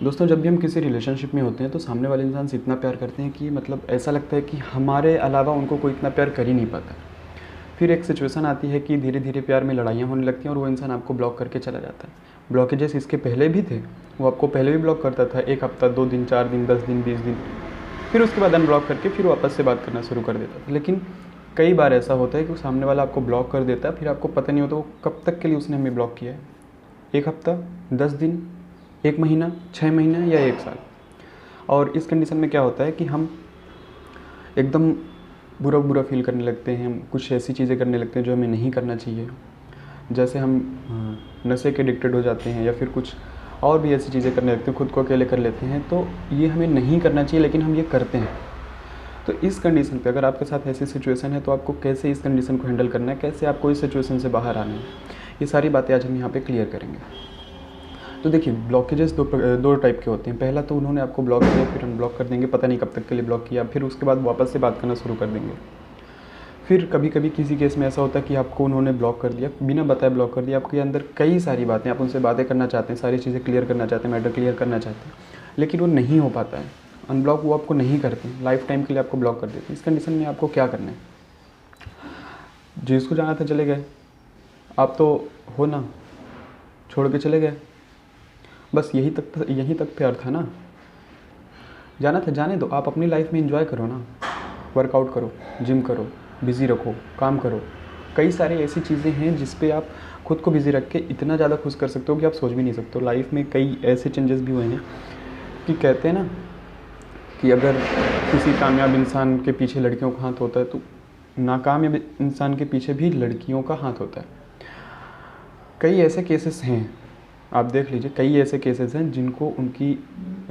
दोस्तों, जब भी हम किसी रिलेशनशिप में होते हैं तो सामने वाले इंसान से इतना प्यार करते हैं कि मतलब ऐसा लगता है कि हमारे अलावा उनको कोई इतना प्यार कर ही नहीं पाता। फिर एक सिचुएशन आती है कि धीरे धीरे प्यार में लड़ाइयाँ होने लगती हैं और वो इंसान आपको ब्लॉक करके चला जाता है। ब्लॉकेजेस इसके पहले भी थे, वो आपको पहले भी ब्लॉक करता था, 1 हफ्ता, 2 दिन, 4 दिन, 10 दिन, 20 दिन। फिर उसके बाद अनब्लॉक करके फिर वापस से बात करना शुरू कर देता था। लेकिन कई बार ऐसा होता है कि सामने वाला आपको ब्लॉक कर देता है, फिर आपको पता नहीं होता वो कब तक के लिए उसने हमें ब्लॉक किया है। 1 हफ्ता, 10 दिन, 1 महीना, 6 महीना या 1 साल। और इस कंडीशन में क्या होता है कि हम एकदम बुरा बुरा फील करने लगते हैं, कुछ ऐसी चीज़ें करने लगते हैं जो हमें नहीं करना चाहिए। जैसे हम नशे के एडिक्टेड हो जाते हैं या फिर कुछ और भी ऐसी चीज़ें करने लगते हैं, खुद को अकेले कर लेते हैं। तो ये हमें नहीं करना चाहिए लेकिन हम ये करते हैं। तो इस कंडीशन पे अगर आपके साथ ऐसी सिचुएशन है तो आपको कैसे इस कंडीशन को हैंडल करना है, कैसे आपको इस सिचुएशन से बाहर आना है, ये सारी बातें आज हम यहाँ पे क्लियर करेंगे। तो देखिए, ब्लॉकेजेस दो टाइप के होते हैं। पहला तो उन्होंने आपको ब्लॉक किया, फिर अनब्लॉक कर देंगे, पता नहीं कब तक के लिए ब्लॉक किया, फिर उसके बाद वापस से बात करना शुरू कर देंगे। फिर कभी कभी किसी केस में ऐसा होता है कि आपको उन्होंने ब्लॉक कर दिया, बिना बताए ब्लॉक कर दिया। आपके अंदर कई सारी बातें, आप उनसे बातें करना चाहते हैं, सारी चीज़ें क्लियर करना चाहते हैं, मैटर क्लियर करना चाहते हैं, लेकिन वो नहीं हो पाता है। अनब्लॉक वो आपको नहीं करते हैं, लाइफ टाइम के लिए आपको ब्लॉक कर देते हैं। इस कंडीशन में आपको क्या करना है? जिसको जाना था चले गए, आप तो हो ना, छोड़ के चले गए, बस यहीं तक प्यार था ना। जाना था जाने दो, आप अपनी लाइफ में एंजॉय करो ना, वर्कआउट करो, जिम करो, बिज़ी रखो, काम करो। कई सारी ऐसी चीज़ें हैं जिस पे आप खुद को बिज़ी रख के इतना ज़्यादा खुश कर सकते हो कि आप सोच भी नहीं सकते हो। लाइफ में कई ऐसे चेंजेस भी हुए हैं कि कहते हैं ना कि अगर किसी कामयाब इंसान के पीछे लड़कियों का हाथ होता है तो नाकामयाब इंसान के पीछे भी लड़कियों का हाथ होता है। कई ऐसे केसेस हैं, आप देख लीजिए, कई ऐसे केसेस हैं जिनको उनकी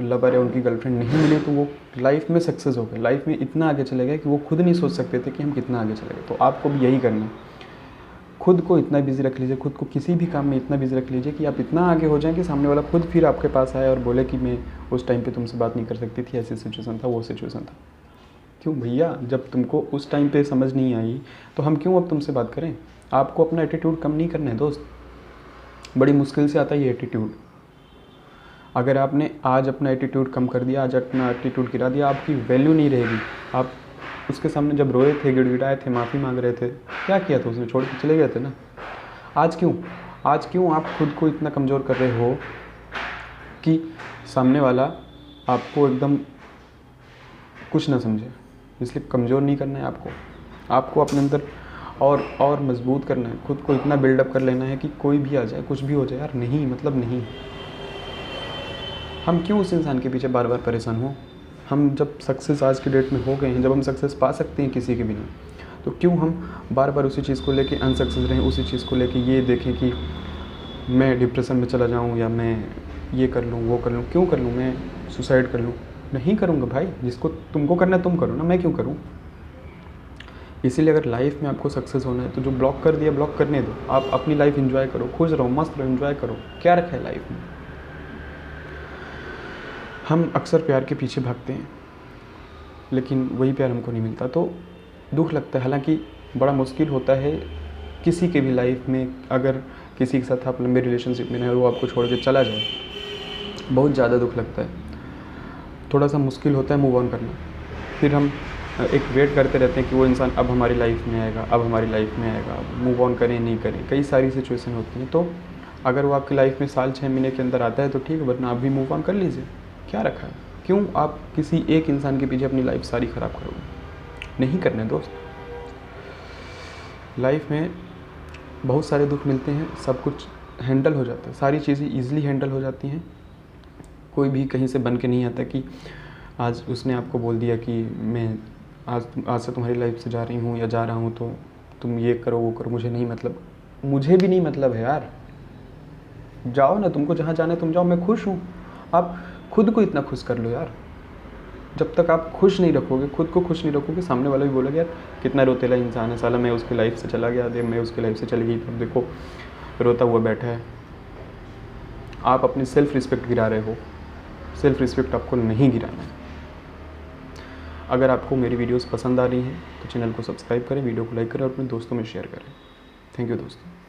लवर या उनकी गर्लफ्रेंड नहीं मिली तो वो लाइफ में सक्सेस हो गए, लाइफ में इतना आगे चले गए कि वो खुद नहीं सोच सकते थे कि हम कितना आगे चले गए। तो आपको भी यही करना है, खुद को इतना बिजी रख लीजिए, खुद को किसी भी काम में इतना बिजी रख लीजिए कि आप इतना आगे हो जाएं कि सामने वाला खुद फिर आपके पास आए और बोले कि मैं उस टाइम पे तुमसे बात नहीं कर सकती थी, ऐसी सिचुएशन था, वो सिचुएशन था। क्यों भैया, जब तुमको उस टाइम पे समझ नहीं आई तो हम क्यों अब तुमसे बात करें? आपको अपना एटीट्यूड कम नहीं करना है दोस्त, बड़ी मुश्किल से आता है ये एटीट्यूड। अगर आपने आज अपना एटीट्यूड कम कर दिया, आज अपना एटीट्यूड गिरा दिया, आपकी वैल्यू नहीं रहेगी। आप उसके सामने जब रोए थे, गिड़गिड़ाए थे, माफ़ी मांग रहे थे, क्या किया था उसने? छोड़ के चले गए थे ना। आज क्यों आप खुद को इतना कमज़ोर कर रहे हो कि सामने वाला आपको एकदम कुछ ना समझे? इसलिए कमज़ोर नहीं करना है आपको अपने अंदर और मजबूत करना है। खुद को इतना बिल्डअप कर लेना है कि कोई भी आ जाए, कुछ भी हो जाए, यार नहीं, मतलब नहीं। हम क्यों उस इंसान के पीछे बार बार परेशान हो? हम जब सक्सेस आज की डेट में हो गए हैं, जब हम सक्सेस पा सकते हैं किसी के बिना, तो क्यों हम बार बार उसी चीज़ को लेके अनसक्सेस रहें, उसी चीज़ को लेके ये देखें कि मैं डिप्रेशन में चला जाऊँ या मैं ये कर लूँ, वो कर लूँ। क्यों कर लूँ? मैं सुसाइड कर लूँ? नहीं करूँगा भाई, जिसको तुमको करना है तुम करो ना, मैं क्यों करूँ? इसीलिए अगर लाइफ में आपको सक्सेस होना है तो जो ब्लॉक कर दिया, ब्लॉक करने दो। आप अपनी लाइफ एंजॉय करो, खुश रहो, मस्त रहो, एंजॉय करो। क्या रखा है लाइफ में? हम अक्सर प्यार के पीछे भागते हैं लेकिन वही प्यार हमको नहीं मिलता, तो दुख लगता है। हालांकि बड़ा मुश्किल होता है किसी के भी लाइफ में, अगर किसी के साथ आप लंबे रिलेशनशिप में हैं और वो आपको छोड़ के चला जाए, बहुत ज़्यादा दुख लगता है। थोड़ा सा मुश्किल होता है मूव ऑन करना। फिर हम एक वेट करते रहते हैं कि वो इंसान अब हमारी लाइफ में आएगा, अब हमारी लाइफ में आएगा, मूव ऑन करें नहीं करें, कई सारी सिचुएशन होती हैं। तो अगर वो आपकी लाइफ में साल 6 महीने के अंदर आता है तो ठीक है, वरना आप भी मूव ऑन कर लीजिए। क्या रखा है? क्यों आप किसी एक इंसान के पीछे अपनी लाइफ सारी ख़राब करोगे? नहीं करने दोस्त। लाइफ में बहुत सारे दुख मिलते हैं, सब कुछ हैंडल हो जाता है, सारी चीज़ें ईज़िली हैंडल हो जाती हैं। कोई भी कहीं से बन के नहीं आता कि आज उसने आपको बोल दिया कि मैं आज से तुम्हारी लाइफ से जा रही हूँ या जा रहा हूँ तो तुम ये करो वो करो, मुझे नहीं मतलब। मुझे भी नहीं मतलब है यार, जाओ ना, तुमको जहाँ जाना है तुम जाओ, मैं खुश हूँ। आप खुद को इतना खुश कर लो यार। जब तक आप खुश नहीं रखोगे, खुद को खुश नहीं रखोगे, सामने वाला भी बोलेगा यार कितना रोतेला इंसान है साला, मैं उसकी लाइफ से चला गया, मैं उसकी लाइफ से चली गई, तब देखो रोता हुआ बैठा है। आप अपनी सेल्फ रिस्पेक्ट गिरा रहे हो। सेल्फ रिस्पेक्ट आपको नहीं गिराना है। अगर आपको मेरी वीडियोस पसंद आ रही हैं तो चैनल को सब्सक्राइब करें, वीडियो को लाइक करें और अपने दोस्तों में शेयर करें। थैंक यू दोस्तों।